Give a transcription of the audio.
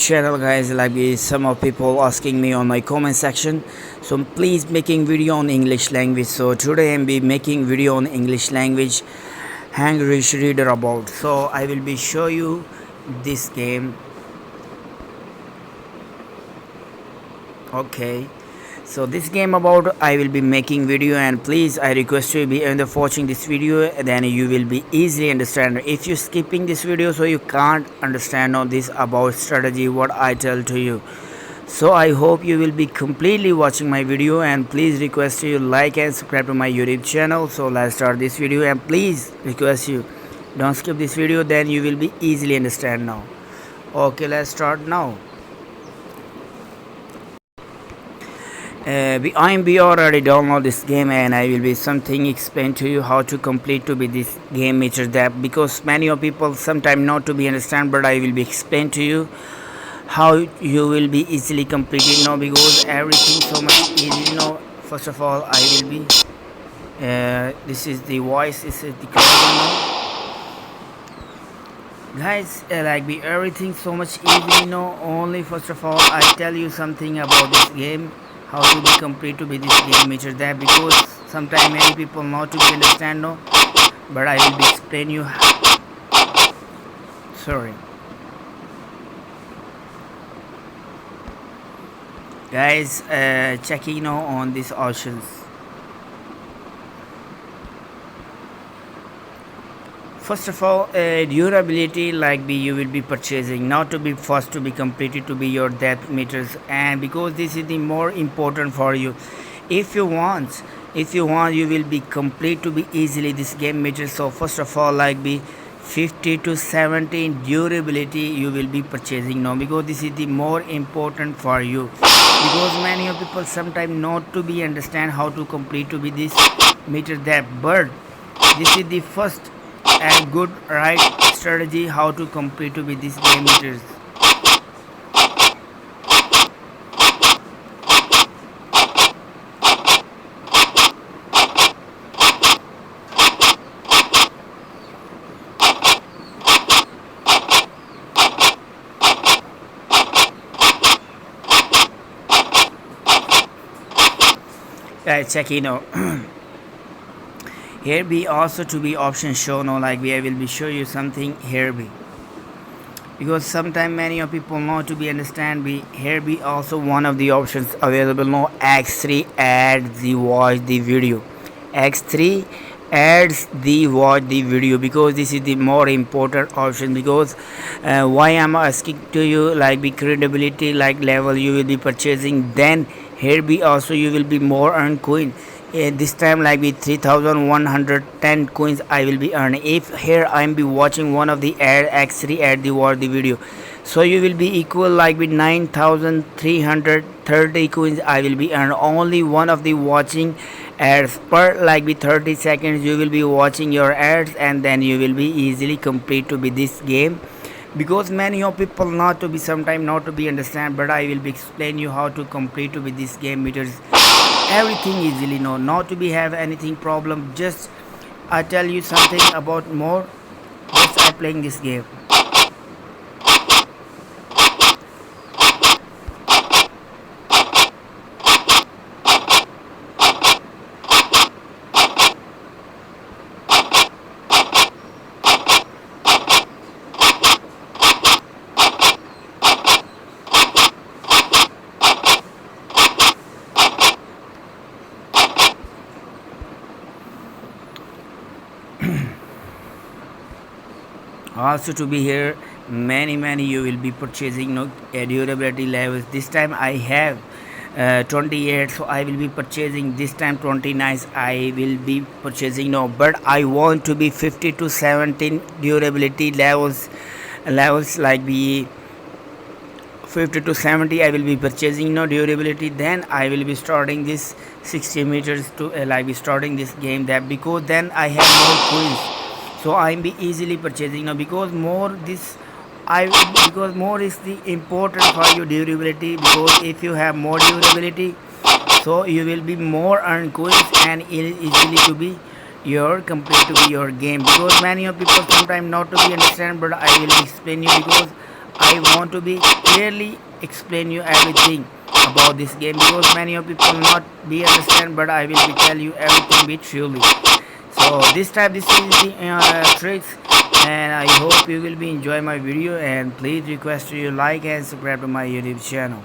channel, guys. Some of people asking me on my comment section, so please making video on English language. So today I'm be making video on English language English reader about. So I will be show you this game. Okay, so this game about I will be making video, and please I request you be end of watching this video, then you will be easily understand. If you skipping this video, so you can't understand all this about strategy what I tell to you. So I hope you will be completely watching my video, and please request you like and subscribe to my YouTube channel. So let's start this video, and please request you don't skip this video, then you will be easily understand now. Okay, let's start now. I already download this game, and I will be something explain to you how to complete to be this game meter that, because many of people sometimes not to be understand, but I will be explain to you how you will be easily completed now, because everything so much easy now. First of all, I will be this is the voice, this is the recording now, guys. Everything so much easy now. Only first of all I tell you something about this game, how to be complete to be this game meter that, because sometimes many people not to be understand no, but I will be explain you. Sorry guys, checking now on these options. First of all, durability you will be purchasing not to be first to be completed to be your depth meters, and because this is the more important for you. If you want you will be complete to be easily this game meter. So first of all, 50 to 70 durability you will be purchasing now, because this is the more important for you, because many of people sometimes not to be understand how to complete to be this meter depth, but this is the first and good right strategy how to complete to be this game meters. Check here be also to be option show now, I will be show you something here be, because sometimes many of people not to be understand be here be also one of the options available now. X3 adds the watch the video. X3 adds the watch the video, because this is the more important option, because why I'm asking to you be credibility level you will be purchasing, then here be also you will be more earn coin. This time be 3110 coins I will be earning if here I'm be watching one of the ad X3 ad the watch the video. So you will be equal with 9330 coins I will be earn only one of the watching ads per 30 seconds you will be watching your ads, and then you will be easily complete to be this game, because many of people not to be sometime not to be understand, but I will be explain you how to complete to be this game meters everything easily no, not to be have anything problem. Just I tell you something about more, just I playing this game. Also to be here many you will be purchasing durability levels. This time I have 28, so I will be purchasing this time 29 I will be purchasing now, but I want to be 50 to 17 durability levels be 50 to 70 I will be purchasing durability. Then I will be starting this 60 meters to be starting this game that, because then I have more coins, so I'm be easily purchasing now, because more this because more is the important for your durability, because if you have more durability, so you will be more earn coins and easily to be your complete to be your game, because many of people sometimes not to be understand, but I will explain you, because I want to be clearly explain you everything about this game because many of people not be understand, but I will be tell you everything be truly. So this time this is the tricks, and I hope you will be enjoy my video, and please request you like and subscribe to my YouTube channel.